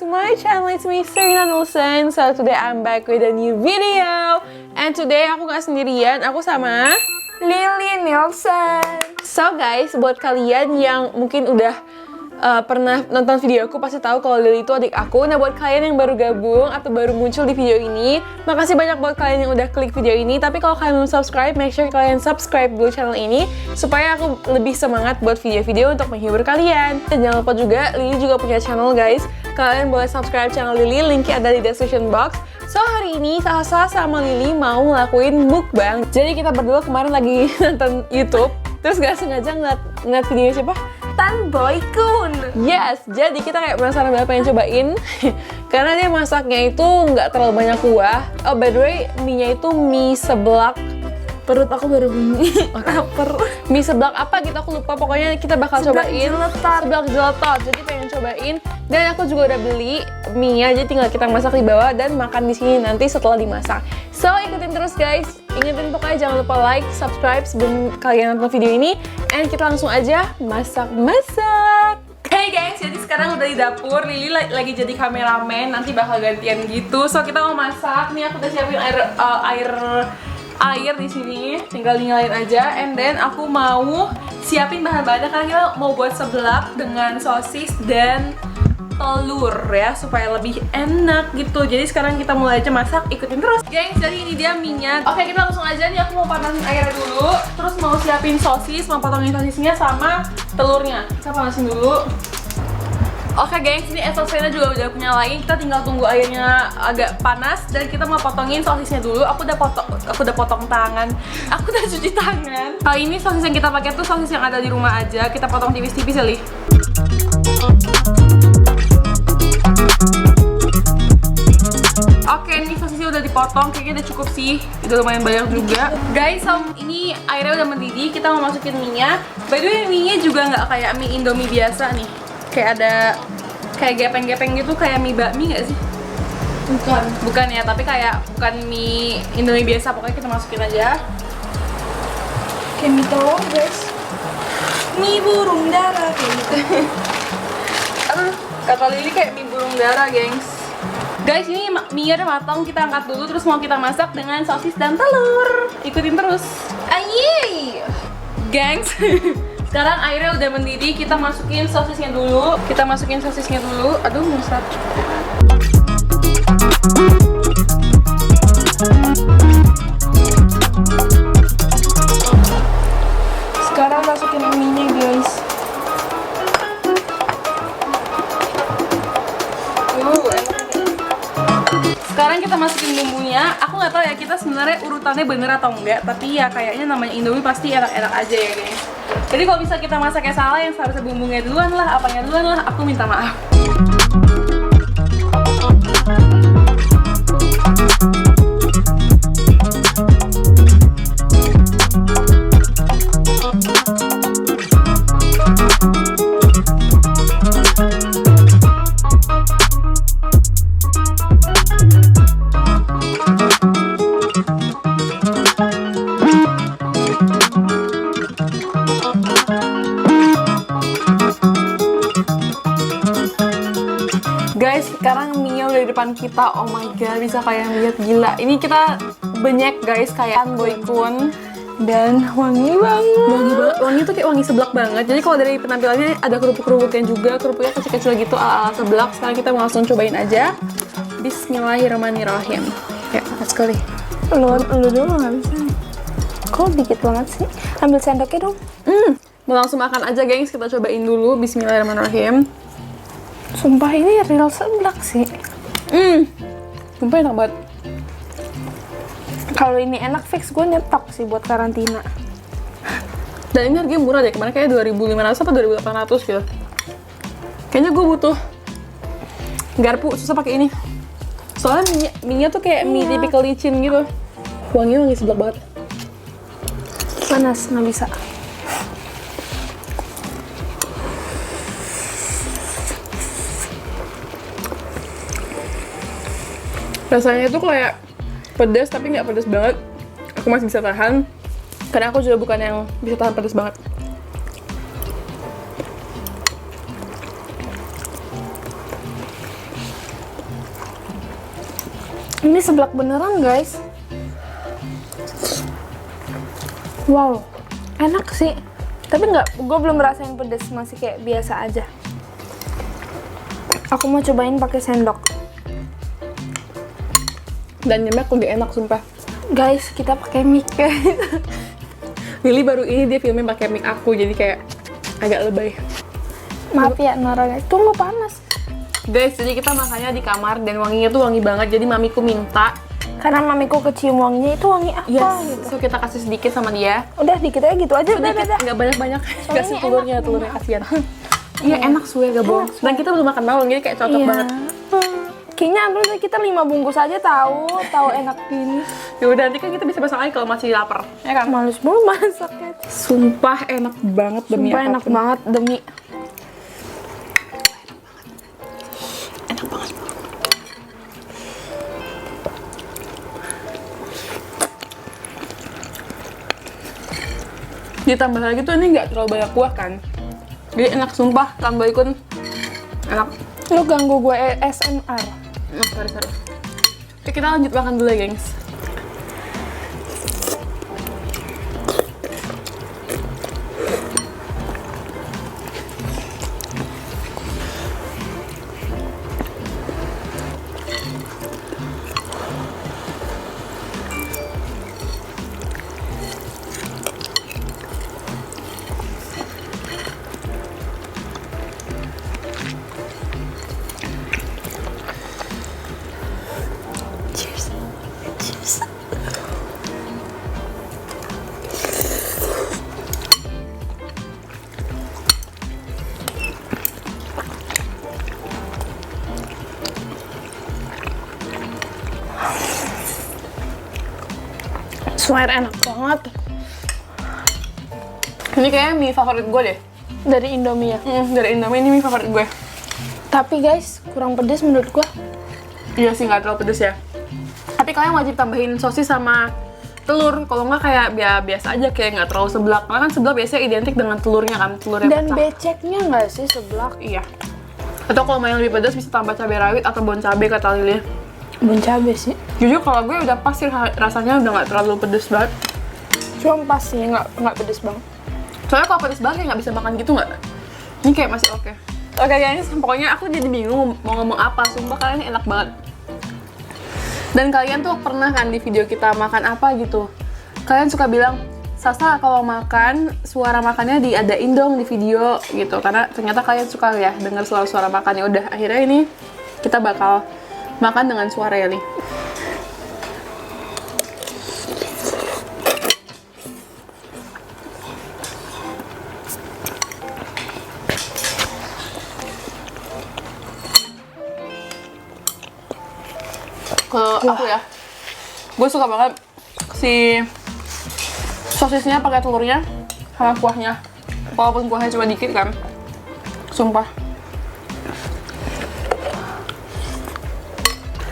to my channel. It's me, Serena Nilsen. So today I'm back with a new video. And today aku gak sendirian, aku sama Lily Nilsen. So guys, buat kalian yang mungkin udah pernah nonton video aku pasti tahu kalau Lily itu adik aku. Nah, buat kalian yang baru gabung atau baru muncul di video ini, makasih banyak buat kalian yang udah klik video ini. Tapi kalau kalian belum subscribe, make sure kalian subscribe dulu channel ini supaya aku lebih semangat buat video-video untuk menghibur kalian. Dan jangan lupa juga, Lily juga punya channel guys. Kalian boleh subscribe channel Lily, linknya ada di description box. So hari ini Salsa sama Lily mau ngelakuin mukbang. Jadi kita berdua kemarin lagi nonton YouTube, terus gak sengaja ngeliat videonya siapa? Tan Boy Kun. Yes, jadi kita kayak penasaran banget pengen cobain karena dia masaknya itu nggak terlalu banyak kuah. Oh, by the way, mie-nya itu mie seblak. Perut aku baru bunyi. Lapar. Mie seblak apa gitu aku lupa. Pokoknya kita bakal Seblak cobain jeletot. seblak jeletot. Jadi pengen cobain. Dan aku juga udah beli mie-nya, jadi tinggal kita masak di bawah dan makan di sini nanti setelah dimasak. So ikutin terus guys. Ingetin pokoknya jangan lupa like, subscribe sebelum kalian nonton video ini. And kita langsung aja masak-masak. Hey guys, jadi sekarang udah di dapur. Lily lagi jadi kameramen, nanti bakal gantian gitu. So kita mau masak. Nih aku udah siapin air di sini, tinggal nyalain aja. And then aku mau siapin bahan-bahannya karena kita mau buat seblak dengan sosis dan telur ya, supaya lebih enak gitu. Jadi sekarang kita mulai aja masak, ikutin terus gengs. Jadi ini dia minyak. Oke, kita langsung aja nih, aku mau panasin airnya dulu. Terus mau siapin sosis, mau potongin sosisnya sama telurnya. Kita panasin dulu. Oke gengs, ini SLC-nya juga udah aku nyalain. Kita tinggal tunggu airnya agak panas dan kita mau potongin sosisnya dulu. Aku udah potong tangan. Aku udah cuci tangan. Kali ini sosis yang kita pakai tuh sosis yang ada di rumah aja. Kita potong tipis-tipis ya, Li. Oke, ini sosisnya udah dipotong, kayaknya udah cukup sih. Udah lumayan banyak juga. Guys, ini airnya udah mendidih, kita mau masukin mie-nya. By the way, mie-nya juga nggak kayak mie Indomie biasa nih. Kayak ada kayak gepeng-gepeng gitu, kayak mie bakmi nggak sih? Bukan ya, tapi kayak bukan mie Indomie biasa. Pokoknya kita masukin aja. Kayak mie telur guys. Mie burung dara kayak gitu. Aduh, kata Lily kayak mie burung dara, gengs. Guys, ini mie-nya udah matang, kita angkat dulu. Terus mau kita masak dengan sosis dan telur. Ikutin terus. Ayi. Gengs, sekarang airnya udah mendidih, kita masukin sosisnya dulu. Aduh, musak. Sekarang masukin mie-nya guys. Sekarang kita masukin bumbunya. Aku nggak tahu ya kita sebenarnya urutannya bener atau enggak, tapi ya kayaknya namanya Indomie pasti enak-enak aja ya guys. Jadi kalau bisa kita masaknya salah, yang seharusnya bumbunya duluan lah, apanya duluan lah, aku minta maaf. Guys, sekarang mie udah di depan kita. Oh my god, bisa kalian lihat, gila. Ini kita banyak guys, kayak Tan Boy Kun. Dan wangi banget. Wangi tuh kayak wangi seblak banget. Jadi kalau dari penampilannya ada kerupuk-kerupuknya juga, kerupuknya kecil-kecil gitu ala-ala seblak. Sekarang kita mau langsung cobain aja. Bismillahirrahmanirrahim. Ya, let's go deh. Lu dulu nggak bisa nih. Kok dikit banget sih? Ambil sendoknya dong. Mau langsung makan aja gengs, kita cobain dulu. Bismillahirrahmanirrahim. Sumpah ini real seblak sih. Sumpah enak banget. Kalau ini enak fix gue nyetok sih buat karantina. Dan ini harganya murah deh, kemarin kayak 2.500 atau 2.800 gitu. Kayaknya gue butuh garpu, susah pakai ini. Soalnya mie-nya tuh kayak mie tipikal licin gitu. Wangi seblak banget. Panas, nggak bisa. Rasanya tuh kayak pedas tapi nggak pedas banget. Aku masih bisa tahan. Karena aku juga bukan yang bisa tahan pedas banget. Ini seblak beneran guys. Wow, enak sih. Tapi gue belum ngerasain pedes, masih kayak biasa aja. Aku mau cobain pakai sendok. Dan nyemnya lebih enak sumpah. Guys, kita pakai mic guys. Willy baru ini dia filmin pakai mic aku, jadi kayak agak lebay. Maaf ya Nora guys, tunggu panas. Guys, jadi kita makannya di kamar dan wanginya tuh wangi banget. Jadi mamiku minta. Karena mamiku kecium wanginya, itu wangi apa gitu. So kita kasih sedikit sama dia. Udah dikit aja gitu aja, udah. Nggak banyak-banyak. Soalnya Kasih ini telurnya kasihan. Iya enak suwe gak bohong. Dan kita belum makan bawang, jadi kayak cocok Iya. banget. Kayaknya ambil kita 5 bungkus aja tahu enak gini. Ya udah nanti kan kita bisa besok lagi kalau masih lapar, ya kan? Males banget masaknya. Sumpah enak banget demi Sumpah enak apapun. banget demi. Enak banget. Ditambah lagi tuh ini nggak terlalu banyak kuah kan, jadi enak sumpah. Tambah ikut enak. Lu ganggu gue ASMR. Oh, sorry. Oke, kita lanjut makan dulu ya, gengs. Swear enak banget. Ini kayaknya mie favorit gue deh. Dari Indomie ya. Dari Indomie ini mie favorit gue. Tapi guys, kurang pedes menurut gue. Iya sih, nggak terlalu pedes ya. Tapi kalian wajib tambahin sosis sama telur. Kalau nggak kayak biasa aja, kayak nggak terlalu seblak. Karena kan seblak biasanya identik dengan telurnya kan, telurnya Dan pecah. beceknya nggak sih seblak? Iya. Atau kalau mau yang lebih pedas bisa tambah cabai rawit atau bon cabai kata Lili. Bon cabe sih. Jujur kalau gue udah pas sih rasanya udah nggak terlalu pedes banget. Cuma pas sih, nggak pedes banget. Soalnya kalau pedes banget kayak nggak bisa makan gitu nggak? Ini kayak masih oke. Oke guys, pokoknya aku jadi bingung mau ngomong apa. Sumpah kalian ini enak banget. Dan kalian tuh pernah kan di video kita makan apa gitu? Kalian suka bilang, Sasa kalau makan, suara makannya diadain dong di video gitu. Karena ternyata kalian suka ya dengar selalu suara makannya. Udah, akhirnya ini kita bakal makan dengan suara ya nih. Kalau aku ya, gue suka banget si sosisnya pakai telurnya sama kuahnya. Walaupun kuahnya cuma dikit kan, sumpah.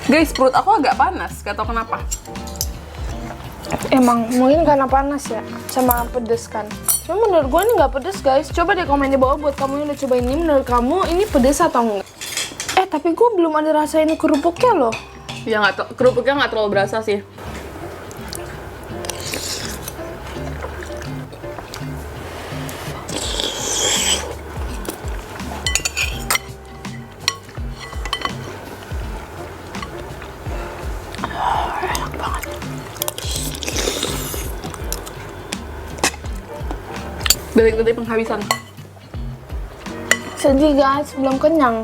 Guys, perut aku agak panas, gak tau kenapa. Emang mungkin karena panas ya, sama pedes kan. Cuma menurut gue ini nggak pedes guys. Coba deh komen di bawah buat kamu yang udah cobain ini. Menurut kamu ini pedes atau enggak? Tapi gue belum ada rasa ini kerupuknya loh. Ya kerupuknya nggak terlalu berasa sih. Enak banget. Detik-detik penghabisan. Sedih guys, belum kenyang.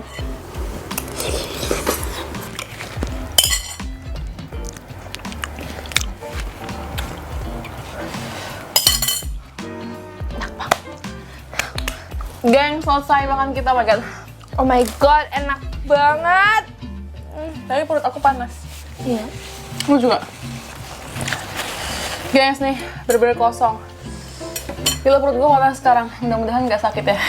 Geng, selesai makan kita, my god. Oh my god, enak banget. Tapi perut aku panas. Iya. Lu juga. Gengs nih, bener-bener kosong. Gila perut gue panas sekarang. Mudah-mudahan nggak sakit ya.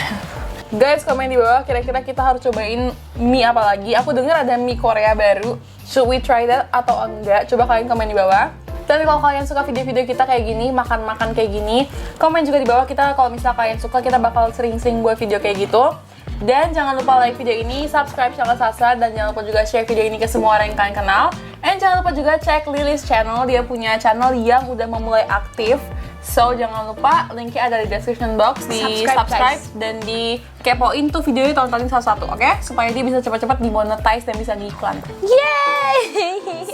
Guys, komen di bawah kira-kira kita harus cobain mie apa lagi. Aku dengar ada mie Korea baru. Should we try that atau enggak? Coba kalian komen di bawah. Dan kalau kalian suka video-video kita kayak gini, makan-makan kayak gini, komen juga di bawah kita kalau misalnya kalian suka, kita bakal sering-sering buat video kayak gitu. Dan jangan lupa like video ini, subscribe channel Sasa, dan jangan lupa juga share video ini ke semua orang yang kalian kenal. And jangan lupa juga cek Lilis channel, dia punya channel yang udah memulai aktif. So jangan lupa linknya ada di description box, di subscribe dan di kepoin tuh videonya, tontonin satu-satu, oke? Supaya dia bisa cepat-cepat dimonetize dan bisa ngiklan. Yeay!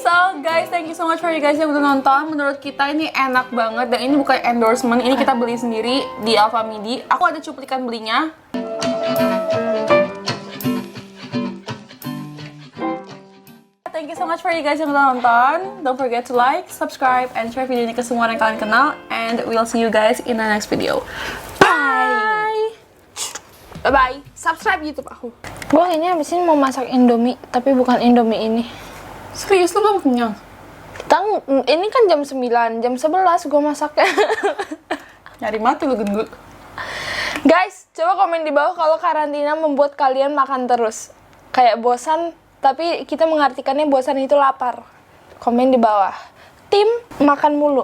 So guys, thank you so much for you guys yang udah nonton. Menurut kita ini enak banget dan ini bukan endorsement, ini kita beli sendiri di Alfamidi. Aku ada cuplikan belinya. Thank you so much for you guys yang udah nonton. Don't forget to like, subscribe, and share video ini ke semua orang yang kalian kenal. And we'll see you guys in the next video. Bye! Bye-bye. Subscribe YouTube aku. Gue ini abis ini mau masak Indomie, tapi bukan Indomie ini. Serius, lu belum kenyang? Ini kan jam 9, jam 11 gue masaknya. Nyari mati lu gendut. Guys, coba komen di bawah kalau karantina membuat kalian makan terus. Kayak bosan, tapi kita mengartikannya bosan itu lapar. Komen di bawah. Tim makan mulu.